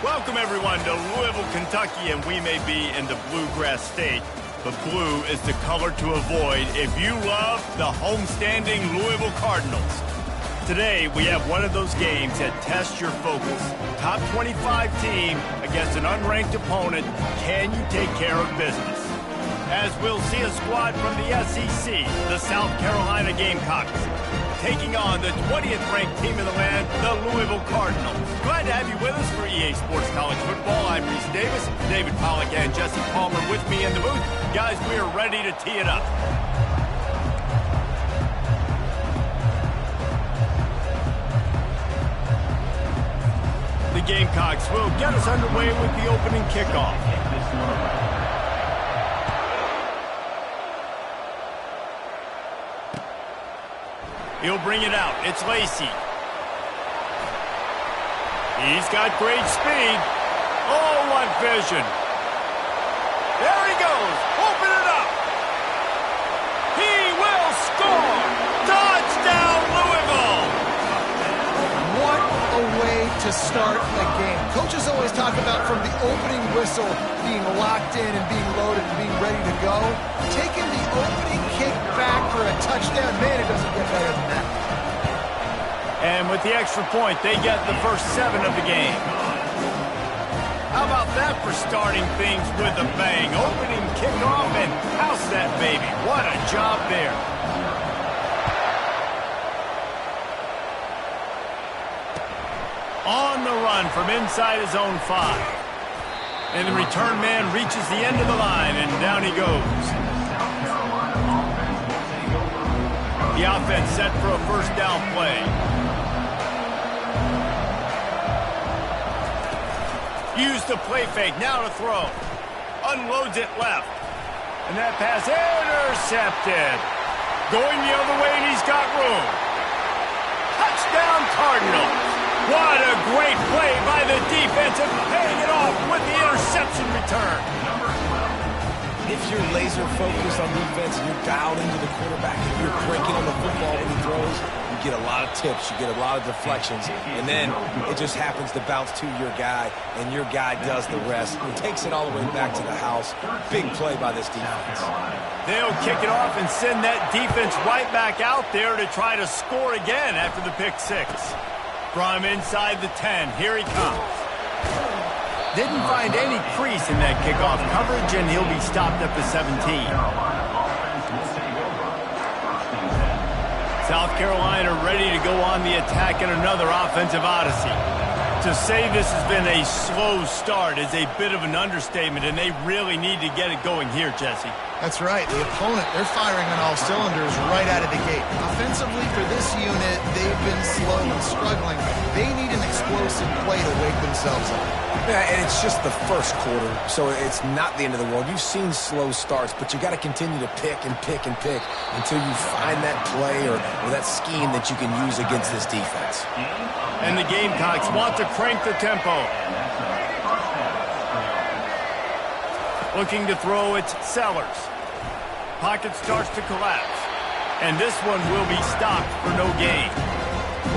Welcome, everyone, to Louisville, Kentucky, and we may be in the Bluegrass State, but blue is the color to avoid if you love the homestanding Louisville Cardinals. Today, we have one of those games that tests your focus. Top 25 team against an unranked opponent. Can you take care of business? As we'll see a squad from the SEC, the South Carolina Gamecocks, taking on the 20th ranked team in the land, the Louisville Cardinals. Glad to have you with us for EA Sports College Football. I'm Reese Davis, David Pollack and Jesse Palmer with me in the booth. Guys, we are ready to tee it up. The Gamecocks will get us underway with the opening kickoff. He'll bring it out. It's Lacey. He's got great speed. Oh, what vision. There he goes. Open it up. He will score. Touchdown, Louisville. What a way to start a game. Coaches always talk about from the opening whistle being locked in and being loaded and being ready to go. Taking the opening kick back for a touchdown, man, it doesn't get better than that. And with the extra point, they get the first 7 of the game. How about that for starting things with a bang? Opening kickoff and house that baby. What a job there. On the run from inside his own 5. And the return man reaches the end of the line, and down he goes. The offense set for a first down play. Use the play fake, now to throw. Unloads it left. And that pass intercepted. Going the other way, and he's got room. Touchdown, Cardinals. What a great play by the defense and paying it off with the interception return. If you're laser focused on defense and you're dialed into the quarterback and you're breaking on the football when he throws, you get a lot of tips, you get a lot of deflections, and then it just happens to bounce to your guy, and your guy does the rest. He takes it all the way back to the house. Big play by this defense. They'll kick it off and send that defense right back out there to try to score again after the pick 6. From inside the 10, here he comes. Didn't find any crease in that kickoff coverage, and he'll be stopped at the 17. South Carolina ready to go on the attack in another offensive odyssey. To say this has been a slow start is a bit of an understatement, and they really need to get it going here, Jesse. That's right. The opponent, they're firing on all cylinders right out of the gate. Offensively, for this unit, they've been slow and struggling. They need an explosive play to wake themselves up. Yeah, and it's just the first quarter, so it's not the end of the world. You've seen slow starts, but you got to continue to pick and pick and pick until you find that play or that scheme that you can use against this defense. And the Gamecocks want to crank the tempo. Looking to throw, it's Sellers. Pocket starts to collapse. And this one will be stopped for no gain.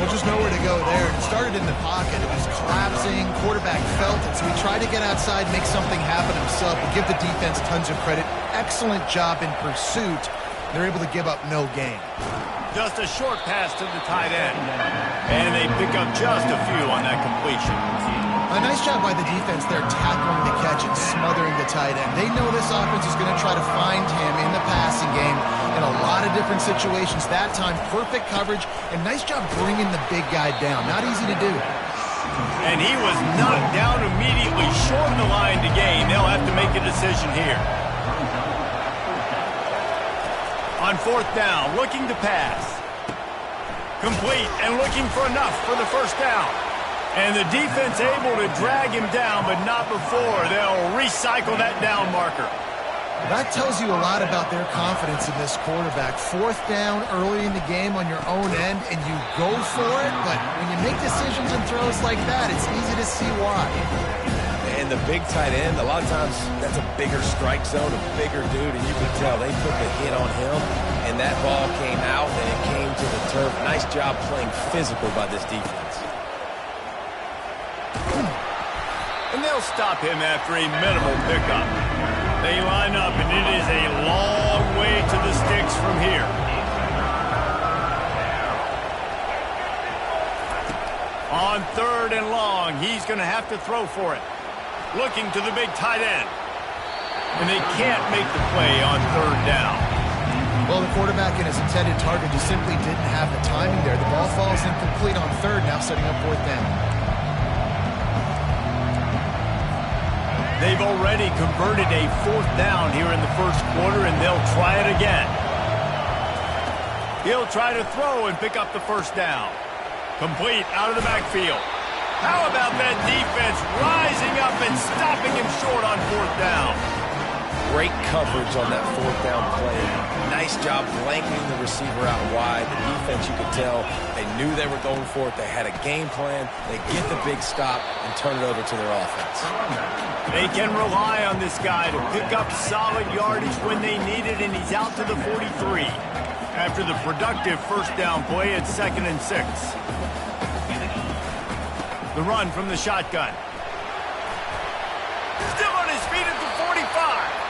Well, just nowhere to go there. It started in the pocket. It was collapsing. Quarterback felt it, so he tried to get outside, make something happen himself, but give the defense tons of credit. Excellent job in pursuit. They're able to give up no gain. Just a short pass to the tight end. And they pick up just a few on that completion. A nice job by the defense there, tackling the catch and smothering the tight end. They know this offense is going to try to find him in the passing game in a lot of different situations. That time, perfect coverage, and nice job bringing the big guy down. Not easy to do. And he was knocked down immediately, short of the line to gain. They'll have to make a decision here. On 4th down, looking to pass. Complete and looking for enough for the first down. And the defense able to drag him down, but not before. They'll recycle that down marker. That tells you a lot about their confidence in this quarterback. 4th down early in the game on your own end, and you go for it, but when you make decisions and throws like that, it's easy to see why. And the big tight end, a lot of times that's a bigger strike zone, a bigger dude, and you can tell they put the hit on him, and that ball came out, and it came to the turf. Nice job playing physical by this defense. they'll stop him after a minimal pickup. They line up, and it is a long way to the sticks from here. On 3rd and long, he's going to have to throw for it. Looking to the big tight end. And they can't make the play on 3rd down. Well, the quarterback and his intended target just simply didn't have the timing there. The ball falls incomplete on 3rd, now setting up 4th down. They've already converted a 4th down here in the first quarter, and they'll try it again. He'll try to throw and pick up the 1st down. Complete out of the backfield. How about that defense rising up and stopping him short on 4th down? Great coverage on that 4th down play. Nice job blanketing the receiver out wide. The defense, you could tell, they knew they were going for it. They had a game plan. They get the big stop and turn it over to their offense. They can rely on this guy to pick up solid yardage when they need it, and he's out to the 43. After the productive 1st down play at 2nd and 6. The run from the shotgun. Still on his feet at the 45.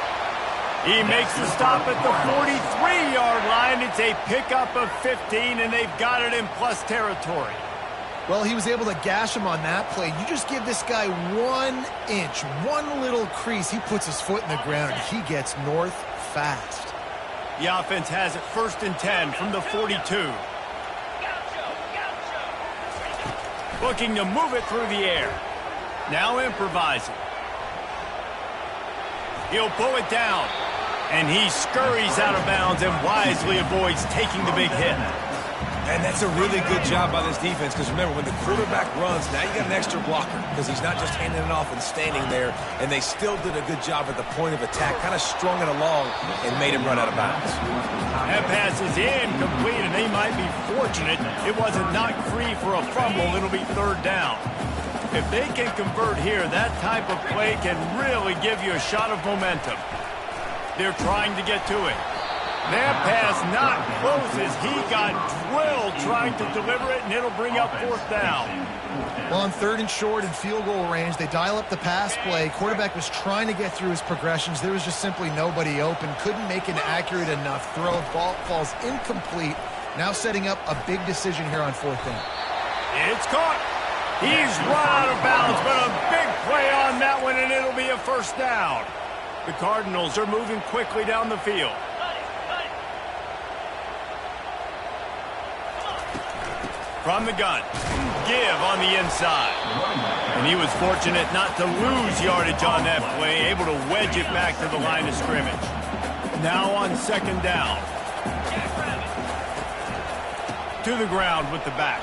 He makes the stop at the 43-yard line. It's a pickup of 15, and they've got it in plus territory. Well, he was able to gash him on that play. You just give this guy 1 inch, one little crease. He puts his foot in the ground, and he gets north fast. The offense has it 1st and 10 from the 42. Looking to move it through the air. Now improvising. He'll pull it down. And he scurries out of bounds and wisely avoids taking the big hit. And that's a really good job by this defense, because remember, when the quarterback runs, now you got an extra blocker, because he's not just handing it off and standing there, and they still did a good job at the point of attack, kind of strung it along and made him run out of bounds. That pass is incomplete, and they might be fortunate it wasn't knocked free for a fumble. It'll be 3rd down. If they can convert here, that type of play can really give you a shot of momentum. They're trying to get to it. That pass not close as he got drilled trying to deliver it, and it'll bring up 4th down. Well, on 3rd and short and field goal range, they dial up the pass play. Quarterback was trying to get through his progressions. There was just simply nobody open. Couldn't make an accurate enough throw. Ball falls incomplete. Now setting up a big decision here on 4th down. It's caught. He's run out of bounds, but a big play on that one, and it'll be a 1st down. The Cardinals are moving quickly down the field. From the gun, give on the inside. And he was fortunate not to lose yardage on that play, able to wedge it back to the line of scrimmage. Now on 2nd down. To the ground with the back.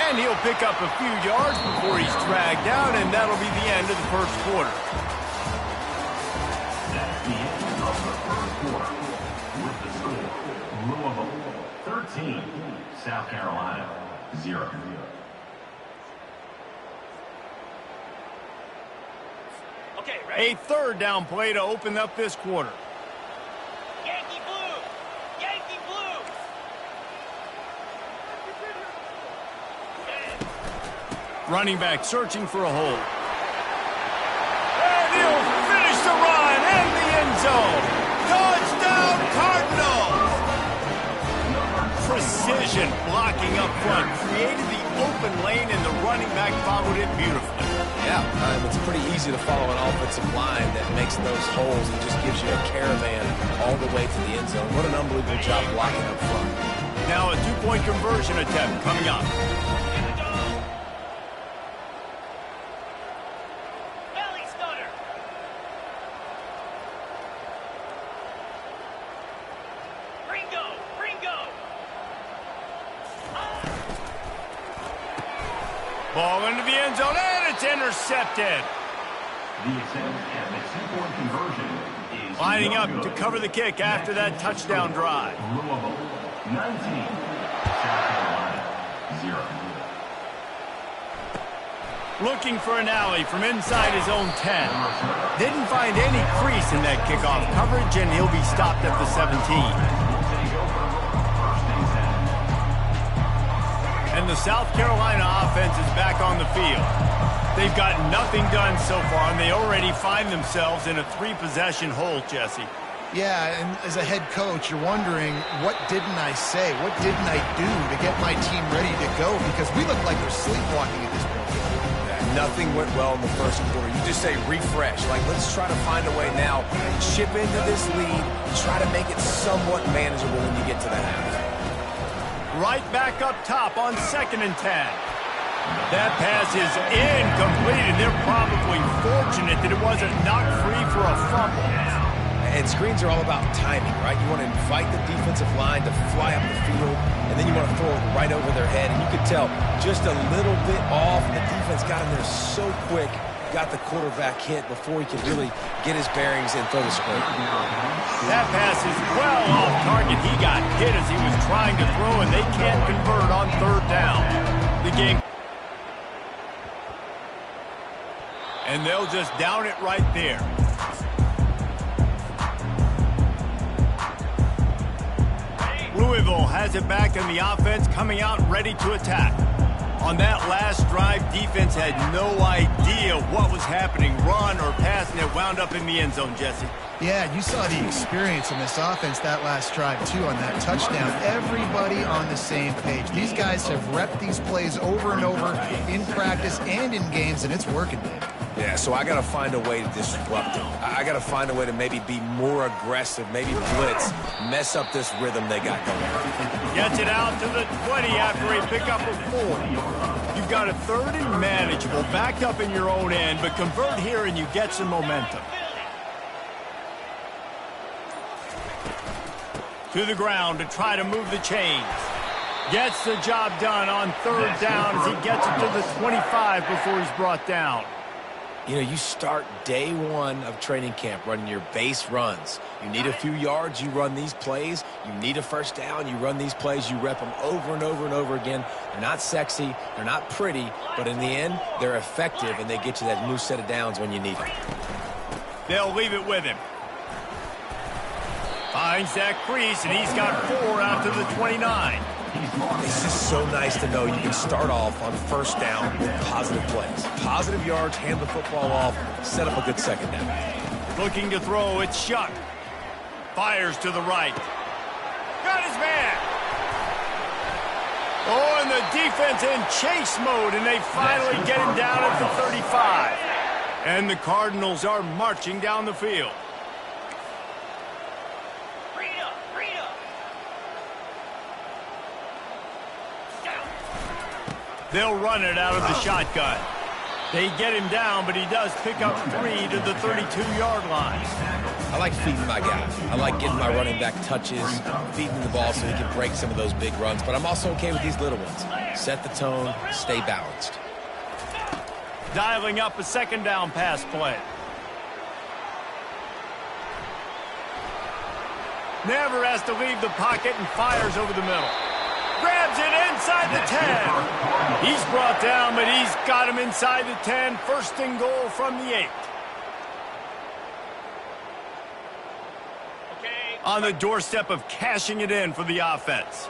And he'll pick up a few yards before he's dragged down, and that'll be the end of the first quarter. That's the end of the first quarter. With the score, Louisville 13, South Carolina 0. Okay, ready? A 3rd down play to open up this quarter. Yankee blue! Yankee blue! Running back searching for a hole. And he'll finish the run and the end zone. Touchdown, Cardinals! Precision blocking up front created the open lane, and the running back followed it beautifully. Yeah, it's pretty easy to follow an offensive line that makes those holes and just gives you a caravan all the way to the end zone. What an unbelievable job blocking up front. Now a 2-point conversion attempt coming up. Belly stunner! Ringo! Ringo! Ball into the end zone, and it's intercepted. The attempt at the 2-point conversion is Lining up to cover the kick after that touchdown drive. Louisville 19, South Carolina 0. Looking for an alley from inside his own 10. Didn't find any crease in that kickoff coverage, and he'll be stopped at the 17. And the South Carolina offense is back on the field. They've got nothing done so far, and they already find themselves in a 3-possession hole, Jesse. Yeah, and as a head coach, you're wondering, what didn't I say? What didn't I do to get my team ready to go? Because we look like we're sleepwalking at this point. Yeah, nothing went well in the first quarter. You just say refresh. Like, let's try to find a way now. Chip into this lead. Try to make it somewhat manageable when you get to the half. Right back up top on 2nd and 10. That pass is incomplete, and they're probably fortunate that it wasn't knocked free for a fumble. And screens are all about timing, right? You want to invite the defensive line to fly up the field, and then you want to throw it right over their head. And you could tell just a little bit off, and the defense got in there so quick, got the quarterback hit before he could really get his bearings and throw the screen. That pass is well off target. He got hit as he was trying to throw, and they can't convert on 3rd down. The game... And they'll just down it right there. Louisville has it back in the offense, coming out ready to attack. On that last drive, defense had no idea what was happening, run or pass, and it wound up in the end zone, Jesse. Yeah, you saw the experience in this offense that last drive, too, on that touchdown. Everybody on the same page. These guys have repped these plays over and over in practice and in games, and it's working, Dave. Yeah, so I got to find a way to disrupt it. I got to find a way to maybe be more aggressive, maybe blitz, mess up this rhythm they got going. Gets it out to the 20 after a pickup of 4. You've got a 3rd and manageable, backed up in your own end, but convert here and you get some momentum. To the ground to try to move the chains. Gets the job done on 3rd down as he gets it to the 25 before he's brought down. You know, you start day 1 of training camp running your base runs. You need a few yards, you run these plays. You need a 1st down, you run these plays. You rep them over and over and over again. They're not sexy, they're not pretty, but in the end, they're effective, and they get you that new set of downs when you need them. They'll leave it with him. Finds that crease, and he's got 4 out to the 29. It's just so nice to know you can start off on 1st down with positive plays. Positive yards, hand the football off, set up a good 2nd down. Looking to throw, it's Shuck. Fires to the right. Got his man. Oh, and the defense in chase mode, and they finally get him down at the 35. And the Cardinals are marching down the field. They'll run it out of the shotgun. They get him down, but he does pick up 3 to the 32-yard line. I like feeding my guys. I like getting my running back touches, feeding the ball so he can break some of those big runs. But I'm also okay with these little ones. Set the tone, stay balanced. Dialing up a 2nd down pass play. Never has to leave the pocket and fires over the middle. Grabs it inside the 10. He's brought down, but he's got him inside the 10. 1st and goal from the 8. Okay. On the doorstep of cashing it in for the offense.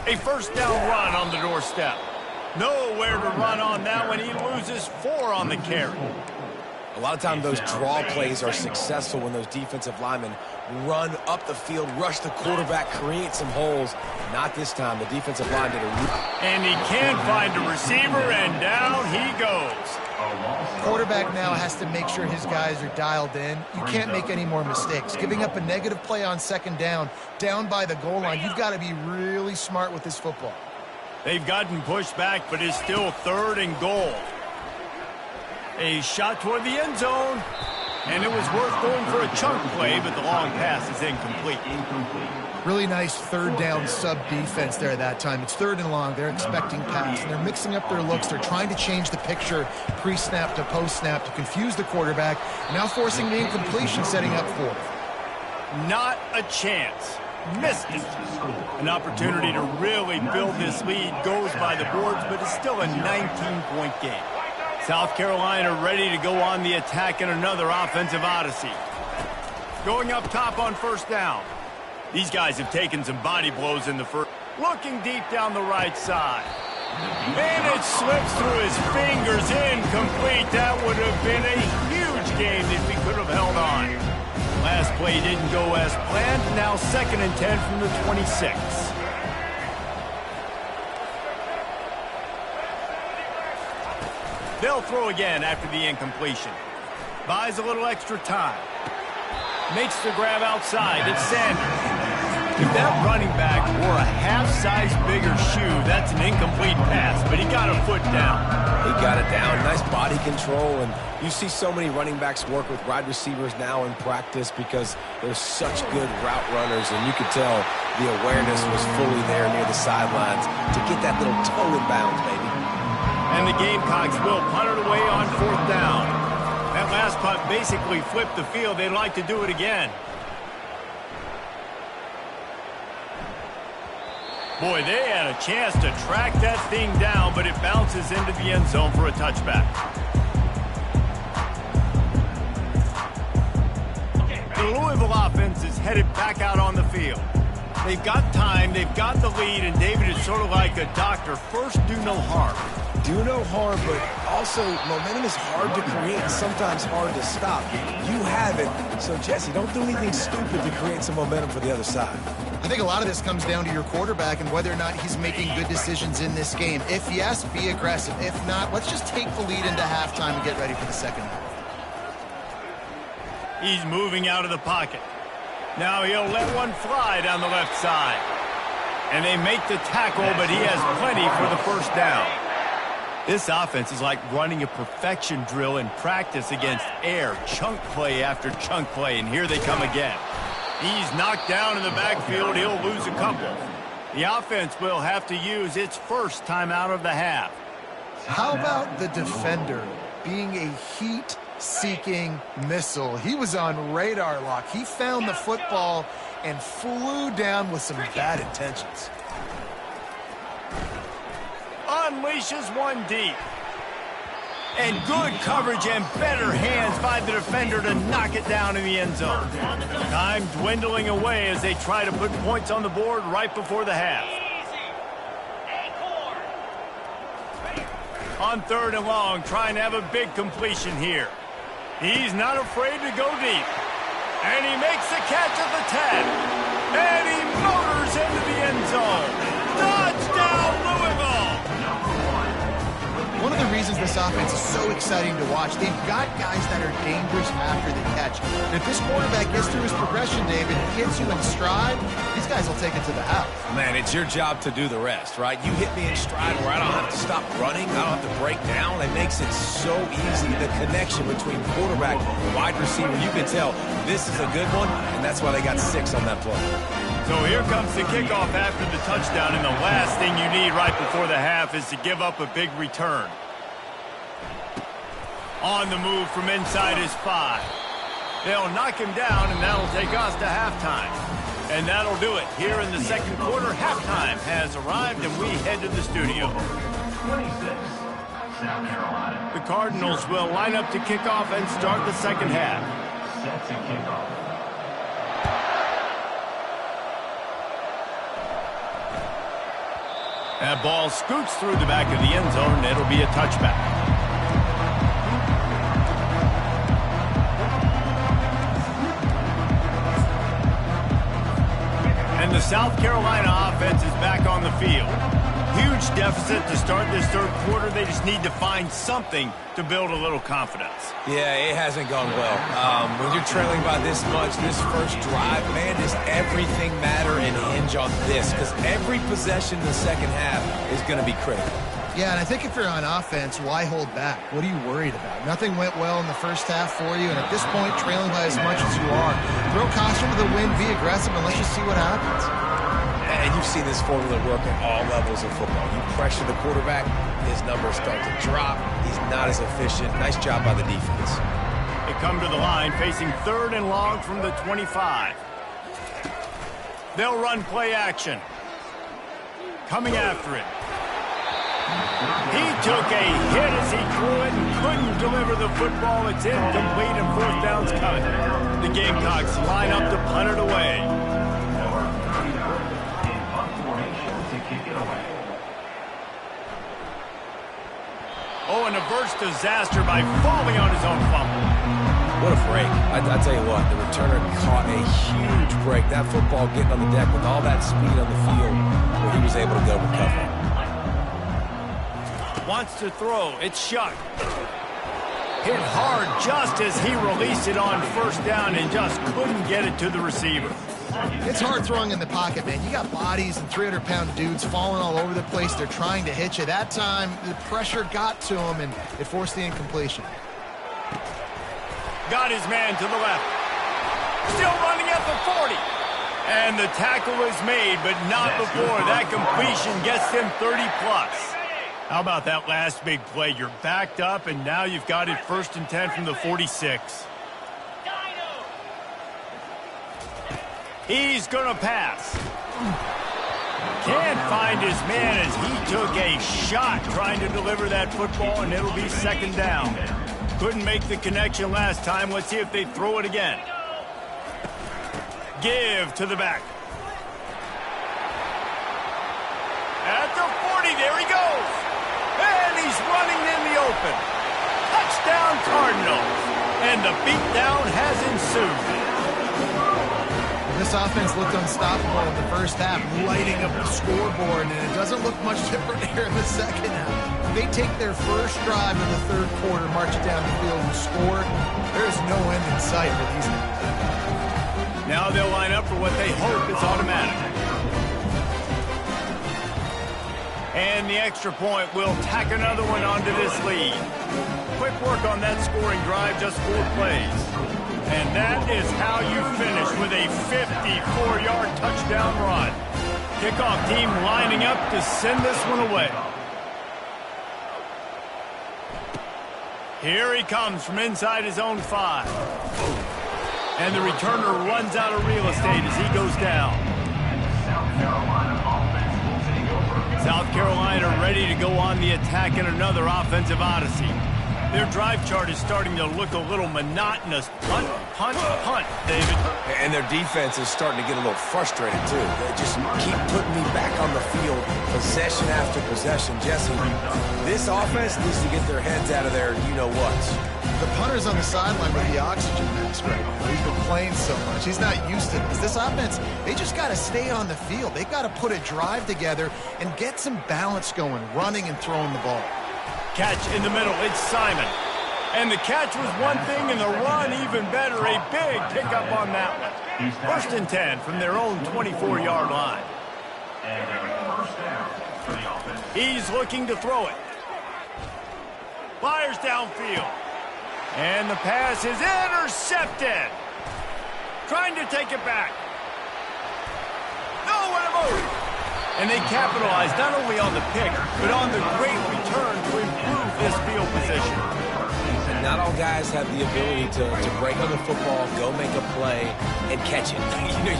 A 1st down run on the doorstep. Nowhere to run on that one. He loses 4 on the carry. A lot of times those draw plays are successful when those defensive linemen run up the field, rush the quarterback, create some holes. Not this time. The defensive line did a... And he can't find a receiver, and down he goes. Quarterback now has to make sure his guys are dialed in. You can't make any more mistakes. Giving up a negative play on 2nd down by the goal line, you've got to be really smart with this football. They've gotten pushed back, but it's still 3rd and goal. A shot toward the end zone, and it was worth going for a chunk play, but the long pass is incomplete. Really nice 3rd down sub-defense there that time. It's 3rd and long. They're expecting pass, and they're mixing up their looks. They're trying to change the picture pre-snap to post-snap to confuse the quarterback, now forcing the incompletion, setting up 4th. Not a chance. Missed it. An opportunity to really build this lead goes by the boards, but it's still a 19-point game. South Carolina ready to go on the attack in another offensive odyssey. Going up top on 1st down. These guys have taken some body blows in the first. Looking deep down the right side. And it slips through his fingers, incomplete. That would have been a huge game if he could have held on. Last play didn't go as planned. Now 2nd and 10 from the 26. They'll throw again after the incompletion. Buys a little extra time. Makes the grab outside. It's Sanders. If that running back wore a half-size bigger shoe, that's an incomplete pass, but he got a foot down. He got it down. Nice body control, and you see so many running backs work with wide receivers now in practice because they're such good route runners, and you could tell the awareness was fully there near the sidelines to get that little toe in bounds, baby. And the Gamecocks will punt it away on 4th down. That last punt basically flipped the field. They'd like to do it again. Boy, they had a chance to track that thing down, but it bounces into the end zone for a touchback. The Louisville offense is headed back out on the field. They've got time, they've got the lead, and David is sort of like a doctor. First, do no harm. Do no harm, but also momentum is hard to create and sometimes hard to stop. You have it, so Jesse, don't do anything stupid to create some momentum for the other side. I think a lot of this comes down to your quarterback and whether or not he's making good decisions in this game. If yes, be aggressive. If not, let's just take the lead into halftime and get ready for the second half. He's moving out of the pocket. Now he'll let one fly down the left side. And they make the tackle, but he has plenty for the first down. This offense is like running a perfection drill in practice against air, chunk play after chunk play, and here they come again. He's knocked down in the backfield. He'll lose a couple. The offense will have to use its first timeout of the half. How about the defender being a heat-seeking missile? He was on radar lock. He found the football and flew down with some bad intentions. Unleashes one deep. And good coverage and better hands by the defender to knock it down in the end zone. Time dwindling away as they try to put points on the board right before the half. On 3rd and long, trying to have a big completion here. He's not afraid to go deep. And he makes the catch at the 10. And he motors into the end zone. Touchdown, Louisville! One of the reasons this offense is so exciting to watch, they've got guys that are dangerous after the catch. And if this quarterback gets through his progression, David, gets you in stride, these guys will take it to the house. Man, it's your job to do the rest, right? You hit me in stride where I don't have to stop running, I don't have to break down. It makes it so easy. The connection between quarterback and wide receiver, you can tell this is a good one, and that's why they got 6 on that play. So here comes the kickoff after the touchdown, and the last thing you need right before the half is to give up a big return. On the move from inside his 5. They'll knock him down, and that'll take us to halftime. And that'll do it. Here in the second quarter, halftime has arrived, and we head to the studio. 26, South Carolina. The Cardinals will line up to kick off and start the second half. Set to kickoff. That ball scoots through the back of the end zone, and it'll be a touchback. And the South Carolina offense is back on the field. Huge deficit to start this third quarter. They just need to find something to build a little confidence. Yeah, it hasn't gone well. When you're trailing by this much, this first drive, man, does everything matter and hinge on this? Because every possession in the second half is going to be critical. Yeah, and I think if you're on offense, why hold back? What are you worried about? Nothing went well in the first half for you, and at this point, trailing by as much as you are, throw caution to the wind, be aggressive, and let's just see what happens. And you've seen this formula work at all levels of football. You pressure the quarterback, his numbers start to drop. He's not as efficient. Nice job by the defense. They come to the line facing 3rd and long from the 25. They'll run play action. Coming after it. He took a hit as he threw it and couldn't deliver the football. It's incomplete and 4th down's coming. The Gamecocks line up to punt it away. averts disaster by falling on his own fumble. What a break. I tell you what, the returner caught a huge break. That football getting on the deck with all that speed on the field, where he was able to go recover. Wants to throw. It's shut. Hit hard just as he released it on first down and just couldn't get it to the receiver. It's hard throwing in the pocket, man. You got bodies and 300-pound dudes falling all over the place. They're trying to hit you. That time, the pressure got to him, and it forced the incompletion. Got his man to the left. Still running at the 40. And the tackle is made, but not before that completion gets him 30-plus. How about that last big play? You're backed up, and now you've got it 1st and 10 from the 46. He's going to pass. Can't find his man as he took a shot trying to deliver that football, and it'll be 2nd down. Couldn't make the connection last time. Let's see if they throw it again. Give to the back. At the 40, there he goes. And he's running in the open. Touchdown Cardinals. And the beatdown has ensued. This offense looked unstoppable in the first half, lighting up the scoreboard, and it doesn't look much different here in the second half. They take their first drive in the 3rd quarter, march it down the field, and score. There's no end in sight for these guys. Now they'll line up for what they hope is automatic. And the extra point will tack another one onto this lead. Quick work on that scoring drive, just 4 plays. And that is how you finish with a 54-yard touchdown run. Kickoff team lining up to send this one away. Here he comes from inside his own 5. And the returner runs out of real estate as he goes down. South Carolina ready to go on the attack in another offensive odyssey. Their drive chart is starting to look a little monotonous. Punt, punt, punt, David. And their defense is starting to get a little frustrated, too. They just keep putting me back on the field, possession after possession. Jesse, this offense needs to get their heads out of their you-know-whats. The punter's on the sideline with the oxygen mask right now. He's been playing so much. He's not used to this. This offense, they just got to stay on the field. They've got to put a drive together and get some balance going, running and throwing the ball. Catch in the middle. It's Simon. And the catch was one thing, and the run even better. A big pickup on that one. 1st and 10 from their own 24-yard line. He's looking to throw it. Fires downfield. And the pass is intercepted. Trying to take it back. Nowhere to move. And they capitalize not only on the pick, but on the great return to improve this field position. And not all guys have the ability to break on the football, go make a play, and catch it.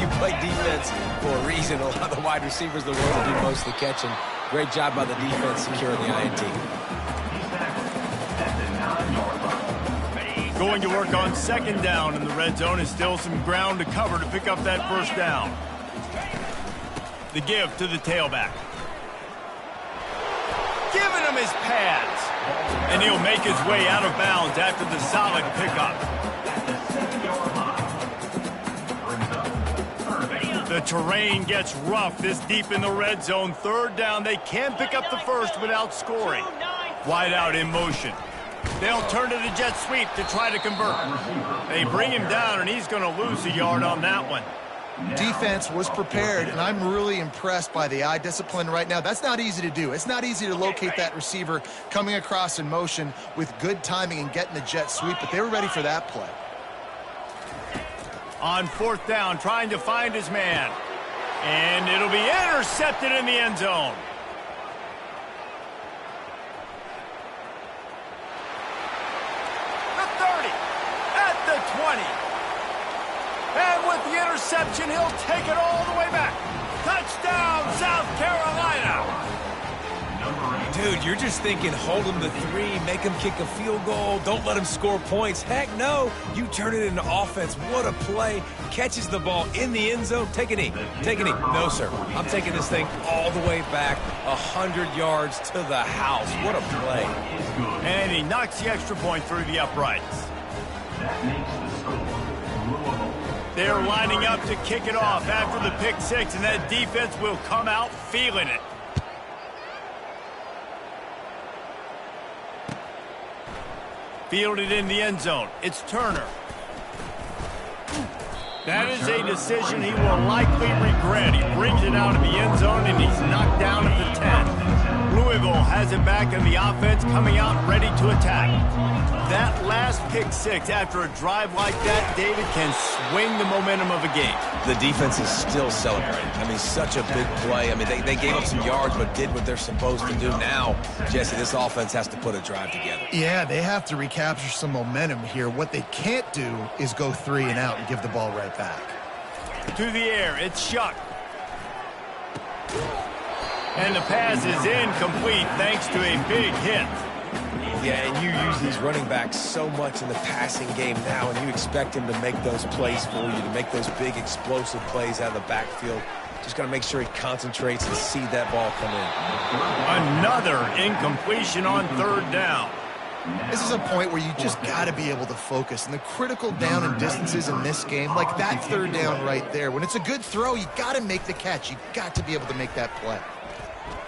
You play defense for a reason. A lot of the wide receivers in the world do most of the catching. Great job by the defense securing the INT. Going to work on 2nd down in the red zone is still some ground to cover to pick up that 1st down. The give to the tailback. Giving him his pads. And he'll make his way out of bounds after the solid pickup. The terrain gets rough this deep in the red zone. 3rd down. They can pick up the 1st without scoring. Wide out in motion. They'll turn to the jet sweep to try to convert. They bring him down, and he's going to lose a yard on that one. Defense was prepared, and I'm really impressed by the eye discipline right now. That's not easy to do. It's not easy to locate that receiver coming across in motion with good timing and getting the jet sweep, but they were ready for that play. On 4th down, trying to find his man. And it'll be intercepted in the end zone. The 30, at the 20. And with the interception, he'll take it all the way back. Touchdown, South Carolina. Dude, you're just thinking hold him to 3, make him kick a field goal, don't let him score points. Heck no, you turn it into offense. What a play. Catches the ball in the end zone. Take a knee. Take a knee. No, sir. I'm taking this thing all the way back 100 yards to the house. What a play. And he knocks the extra point through the uprights. That makes the score Louisville. They're lining up to kick it off after the pick 6, and that defense will come out feeling it. Fielded in the end zone. It's Turner. That is a decision he will likely regret. He brings it out of the end zone, and he's knocked down at the 10. Louisville has it back in the offense, coming out ready to attack. That last pick 6 after a drive like that, David, can swing the momentum of a game. The defense is still celebrating. I mean, such a big play. I mean, they gave up some yards but did what they're supposed to do. Now, Jesse, this offense has to put a drive together. Yeah, they have to recapture some momentum here. What they can't do is go 3 and out and give the ball right back. To the air, it's Shuck. And the pass is incomplete thanks to a big hit. Yeah, and you use these running backs so much in the passing game now, and you expect him to make those plays for you, to make those big explosive plays out of the backfield. Just got to make sure he concentrates and see that ball come in. Another incompletion on 3rd down. This is a point where you just got to be able to focus. And the critical down and distances in this game, like that 3rd down right there, when it's a good throw, you got to make the catch. You got to be able to make that play.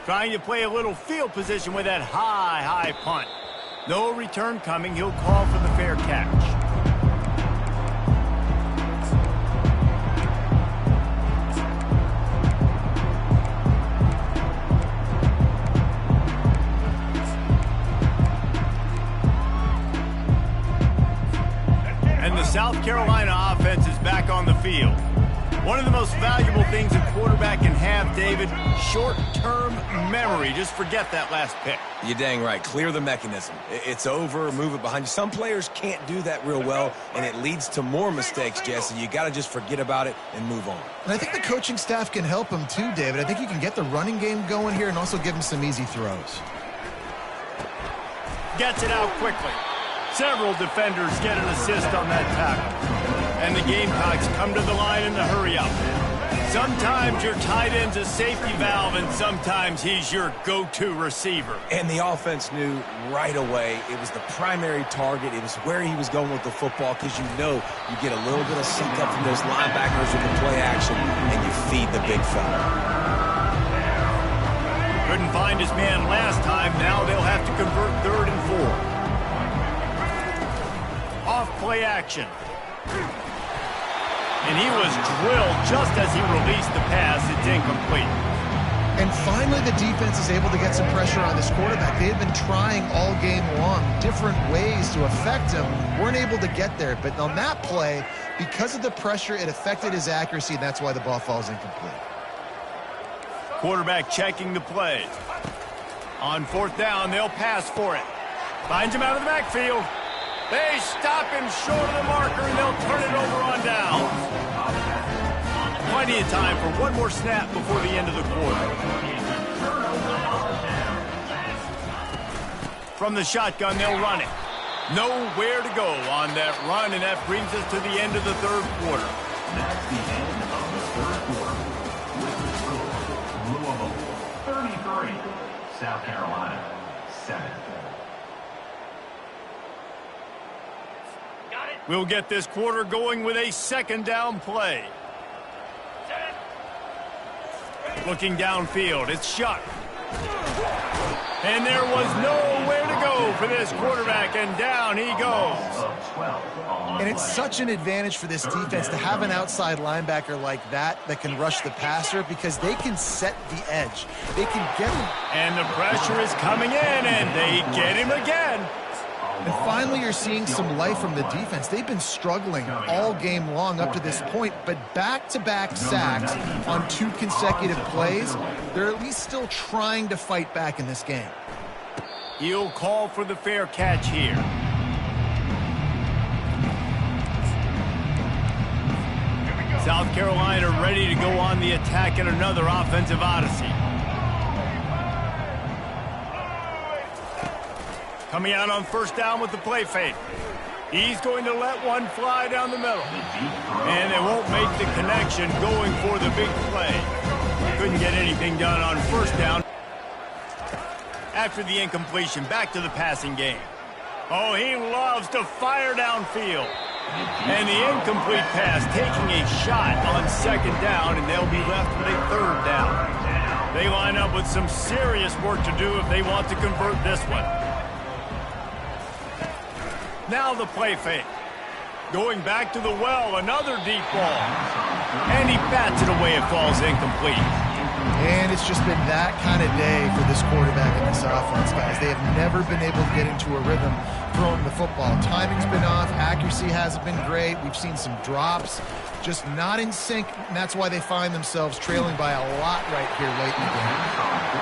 Trying to play a little field position with that high punt. No return coming. He'll call for the fair catch. And the South Carolina offense is back on the field. One of the most valuable things a quarterback can have, David, short-term memory. Just forget that last pick. You're dang right. Clear the mechanism. It's over, move it behind you. Some players can't do that real well, and it leads to more mistakes, Jesse. You got to just forget about it and move on. And I think the coaching staff can help him too, David. I think you can get the running game going here and also give him some easy throws. Gets it out quickly. Several defenders get an assist on that tackle. And the Gamecocks come to the line in the hurry-up. Sometimes your tight end's a safety valve, and sometimes he's your go-to receiver. And the offense knew right away it was the primary target. It was where he was going with the football, because you know you get a little bit of sync up from those linebackers with the play action, and you feed the big fella. Couldn't find his man last time. Now they'll have to convert 3rd and 4. Off play action. And he was drilled just as he released the pass. It's incomplete. And finally, the defense is able to get some pressure on this quarterback. They had been trying all game long different ways to affect him. Weren't able to get there. But on that play, because of the pressure, it affected his accuracy, and that's why the ball falls incomplete. Quarterback checking the play. On 4th down, they'll pass for it. Finds him out of the backfield. They stop him short of the marker, and they'll turn it over on down. Plenty of time for one more snap before the end of the quarter. From the shotgun, they'll run it. Nowhere to go on that run, and that brings us to the end of the 3rd quarter. That's the end of the 3rd quarter. With the score, Louisville 33, South Carolina 7. We'll get this quarter going with a 2nd down play. Looking downfield, it's Shuck. And there was nowhere to go for this quarterback, and down he goes. And it's such an advantage for this defense to have an outside linebacker like that can rush the passer, because they can set the edge. They can get him. And the pressure is coming in, and they get him again. And finally, you're seeing some life from the defense. They've been struggling all game long up to this point, but back-to-back sacks on 2 consecutive plays, they're at least still trying to fight back in this game. He'll call for the fair catch here. South Carolina ready to go on the attack in another offensive odyssey. Coming out on first down with the play fake. He's going to let one fly down the middle. And they won't make the connection going for the big play. Couldn't get anything done on first down. After the incompletion, back to the passing game. Oh, he loves to fire downfield. And the incomplete pass taking a shot on second down, and they'll be left with a third down. They line up with some serious work to do if they want to convert this one. Now the play fake. Going back to the well, another deep ball. And he bats it away, it falls incomplete. And it's just been that kind of day for this quarterback and this offense, guys. They have never been able to get into a rhythm throwing the football. Timing's been off. Accuracy hasn't been great. We've seen some drops, just not in sync, and that's why they find themselves trailing by a lot right here late in the game.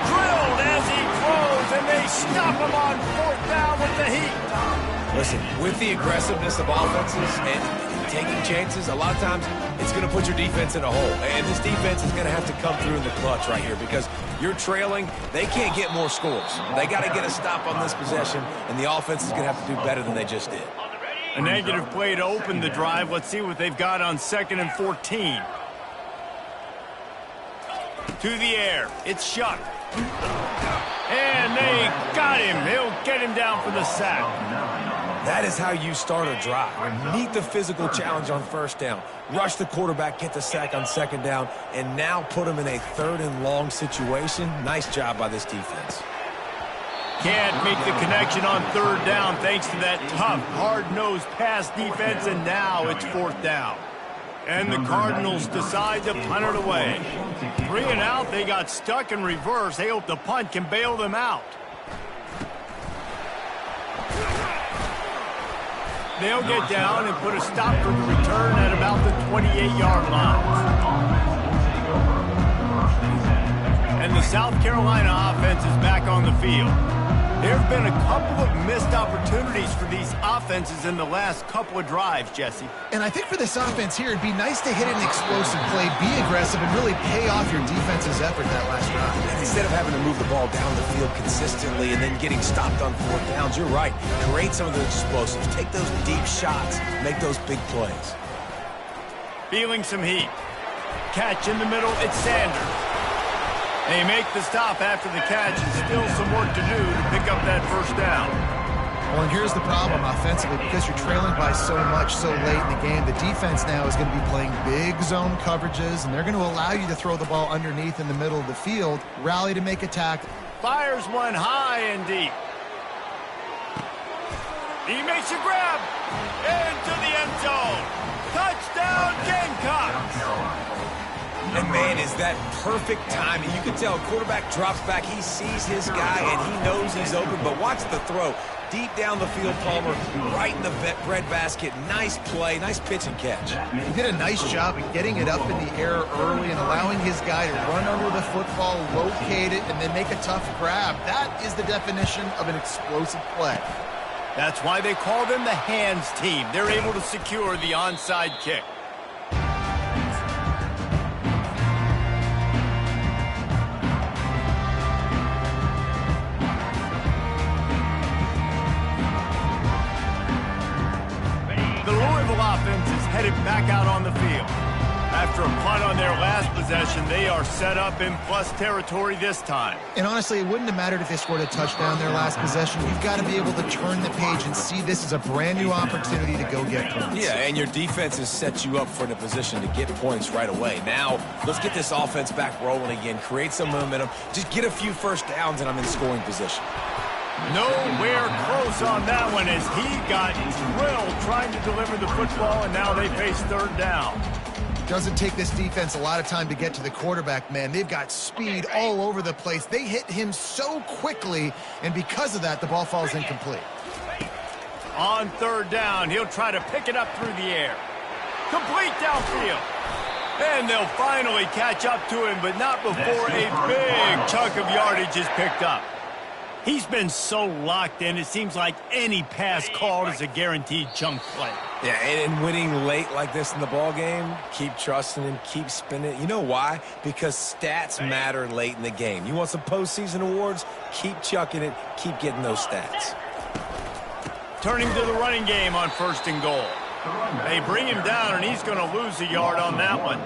Drilled as he throws, and they stop him on fourth down with the heat. Listen, with the aggressiveness of offenses and taking chances, a lot of times it's going to put your defense in a hole. And this defense is going to have to come through in the clutch right here because you're trailing. They can't get more scores. They got to get a stop on this possession, and the offense is going to have to do better than they just did. A negative play to open the drive. Let's see what they've got on 2nd and 14. To the air. It's Shuck. And they got him. He'll get him down for the sack. That is how you start a drive. Meet the physical challenge on first down. Rush the quarterback, get the sack on second down, and now put him in a 3rd and long situation. Nice job by this defense. Can't make the connection on 3rd down thanks to that tough, hard-nosed pass defense, and now it's 4th down. And the Cardinals decide to punt it away. 3 and out, they got stuck in reverse. They hope the punt can bail them out. They'll get down and put a stop for the return at about the 28-yard line. And the South Carolina offense is back on the field. There have been a couple of missed opportunities for these offenses in the last couple of drives, Jesse. And I think for this offense here, it'd be nice to hit an explosive play, be aggressive, and really pay off your defense's effort that last drive. And instead of having to move the ball down the field consistently and then getting stopped on 4th downs, you're right. Create some of those explosives. Take those deep shots. Make those big plays. Feeling some heat. Catch in the middle. It's Sanders. They make the stop after the catch, and still some work to do to pick up that first down. Well, and here's the problem offensively. Because you're trailing by so much so late in the game, the defense now is going to be playing big zone coverages, and they're going to allow you to throw the ball underneath in the middle of the field, rally to make a tackle. Fires one high and deep. He makes a grab into the end zone. Touchdown, Gamecocks! And, man, is that perfect timing. You can tell quarterback drops back. He sees his guy, and he knows he's open. But watch the throw. Deep down the field, Palmer, right in the breadbasket. Nice play, nice pitch and catch. He did a nice job of getting it up in the air early and allowing his guy to run under the football, locate it, and then make a tough grab. That is the definition of an explosive play. That's why they call them the hands team. They're able to secure the onside kick. Offense is headed back out on the field. After a punt on their last possession, they are set up in plus territory this time. And honestly, it wouldn't have mattered if they scored a touchdown their last possession. You've got to be able to turn the page and see this as a brand new opportunity to go get points. Yeah, and your defense has set you up for a position to get points right away. Now, let's get this offense back rolling again, create some momentum, just get a few first downs, and I'm in scoring position. Nowhere close on that one as he got drilled trying to deliver the football, and now they face 3rd down. Doesn't take this defense a lot of time to get to the quarterback, man. They've got speed all over the place. They hit him so quickly, and because of that, the ball falls incomplete. On 3rd down, he'll try to pick it up through the air. Complete downfield. And they'll finally catch up to him, but not before a big chunk of yardage is picked up. He's been so locked in, it seems like any pass called is a guaranteed chunk play. Yeah, and winning late like this in the ball game, keep trusting him, keep spinning it. You know why? Because stats matter late in the game. You want some postseason awards? Keep chucking it, keep getting those stats. Turning to the running game on 1st and goal. They bring him down, and he's going to lose a yard on that one.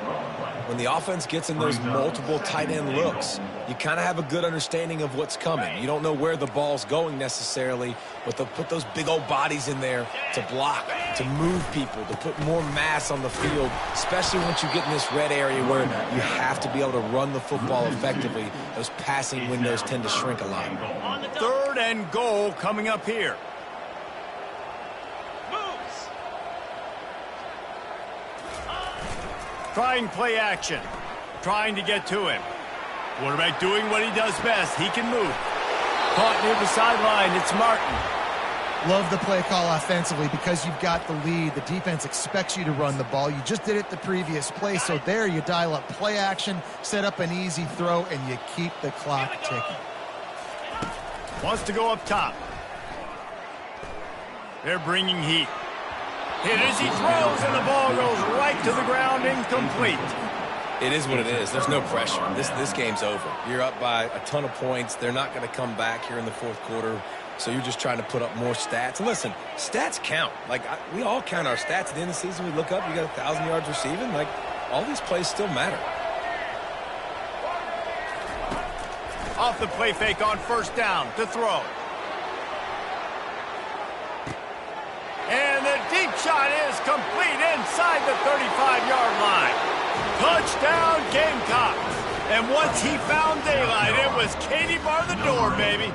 When the offense gets in those multiple tight end looks, you kind of have a good understanding of what's coming. You don't know where the ball's going necessarily, but they'll put those big old bodies in there to block, to move people, to put more mass on the field, especially once you get in this red area where you have to be able to run the football effectively. Those passing windows tend to shrink a lot. 3rd and goal coming up here. Trying play action. Trying to get to him. Quarterback doing what he does best. He can move. Caught near the sideline. It's Martin. Love the play call offensively because you've got the lead. The defense expects you to run the ball. You just did it the previous play, so there you dial up play action, set up an easy throw, and you keep the clock ticking. Wants to go up top. They're bringing heat. Hit as he throws, and the ball goes right to the ground, incomplete. It is what it is. There's no pressure. This game's over. You're up by a ton of points. They're not going to come back here in the 4th quarter, so you're just trying to put up more stats. And listen, stats count. Like, we all count our stats. At the end of the season, we look up, you got 1,000 yards receiving. Like, all these plays still matter. Off the play fake on 1st down to throw. And the deep shot is complete inside the 35-yard line. Touchdown, Gamecocks. And once he found daylight, it was Katie bar the door, baby.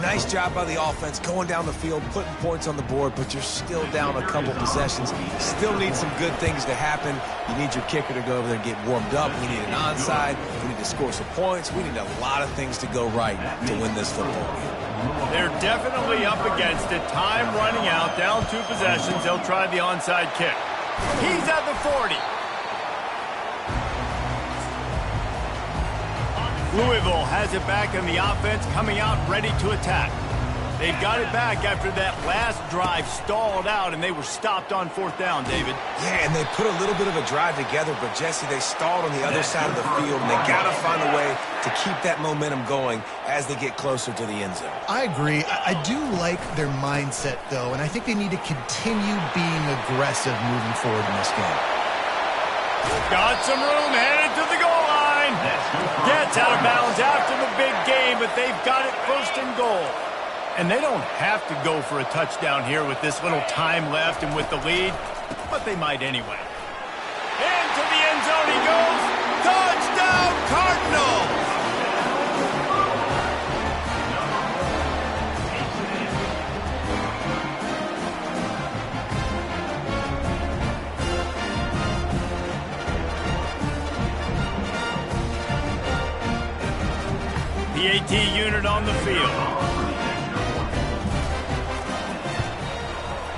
Nice job by the offense going down the field, putting points on the board, but you're still down a couple possessions. Still need some good things to happen. You need your kicker to go over there and get warmed up. We need an onside. We need to score some points. We need a lot of things to go right to win this football game. They're definitely up against it. Time running out, down 2 possessions. They'll try the onside kick. He's at the 40. Louisville has it back in the offense, coming out ready to attack. They've got it back after that last drive stalled out, and they were stopped on 4th down, David. Yeah, and they put a little bit of a drive together, but, Jesse, they stalled on the other side of the field, and they got to find a way to keep that momentum going as they get closer to the end zone. I agree. I do like their mindset, though, and I think they need to continue being aggressive moving forward in this game. Got some room, headed to the goal line. Gets out of bounds after the big game, but they've got it 1st and goal. And they don't have to go for a touchdown here with this little time left and with the lead, but they might anyway. Into the end zone he goes. Touchdown, Cardinals! The AT unit on the field.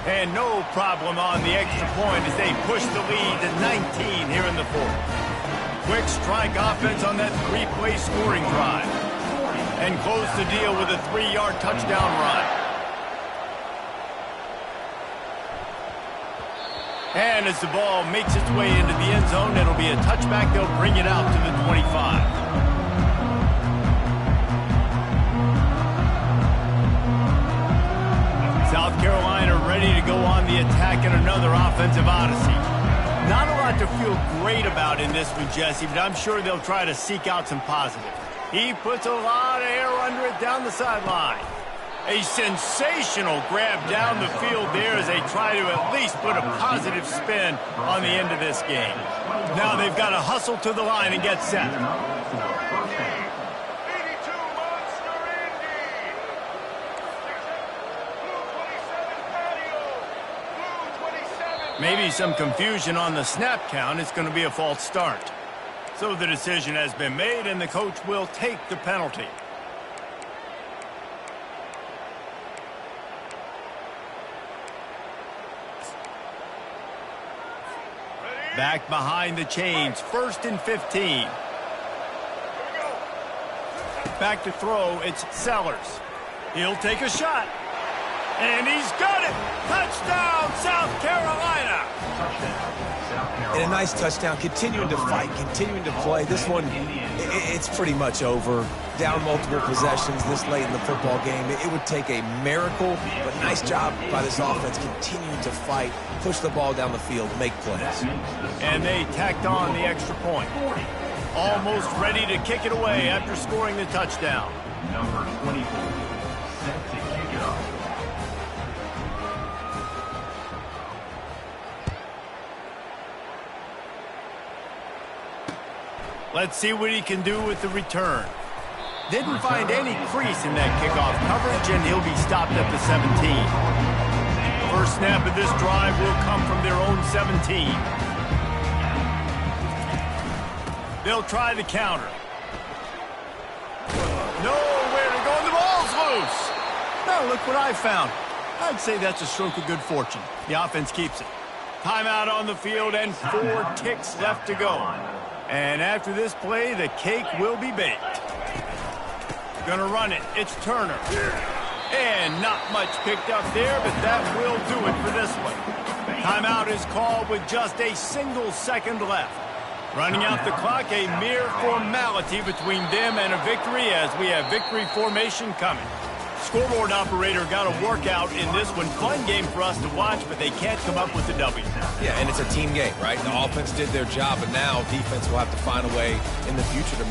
And no problem on the extra point as they push the lead to 19 here in the 4th. Quick strike offense on that 3-play scoring drive. And close the deal with a 3-yard touchdown run. And as the ball makes its way into the end zone, it'll be a touchback. They'll bring it out to the 25. South Carolina ready to go on the attack in another offensive odyssey. Not a lot to feel great about in this one, Jesse, but I'm sure they'll try to seek out some positive. He puts a lot of air under it down the sideline. A sensational grab down the field there as they try to at least put a positive spin on the end of this game. Now they've got to hustle to the line and get set. Maybe some confusion on the snap count. It's going to be a false start. So the decision has been made, and the coach will take the penalty. Back behind the chains, 1st and 15. Back to throw, it's Sellers. He'll take a shot. And he's got it! Touchdown, South Carolina! Touchdown, South And a Carolina. nice touchdown, continuing to fight, continuing to play. This one, it's pretty much over. Down multiple possessions this late in the football game. It would take a miracle, but nice job by this offense continuing to fight, push the ball down the field, make plays. And they tacked on the extra point. Almost ready to kick it away after scoring the touchdown. Number 24, set to kick it off. Let's see what he can do with the return. Didn't find any crease in that kickoff coverage, and he'll be stopped at the 17. First snap of this drive will come from their own 17. They'll try the counter. Nowhere to go, and the ball's loose. Now look what I found. I'd say that's a stroke of good fortune. The offense keeps it. Timeout on the field and 4 ticks left to go. And after this play, the cake will be baked. Gonna run it. It's Turner. And not much picked up there, but that will do it for this one. Timeout is called with just a single second left. Running out the clock, a mere formality between them and a victory as we have victory formation coming. Scoreboard operator got a workout in this one. Fun game for us to watch, but they can't come up with the W. Yeah, and it's a team game, right? The offense did their job, but now defense will have to find a way in the future to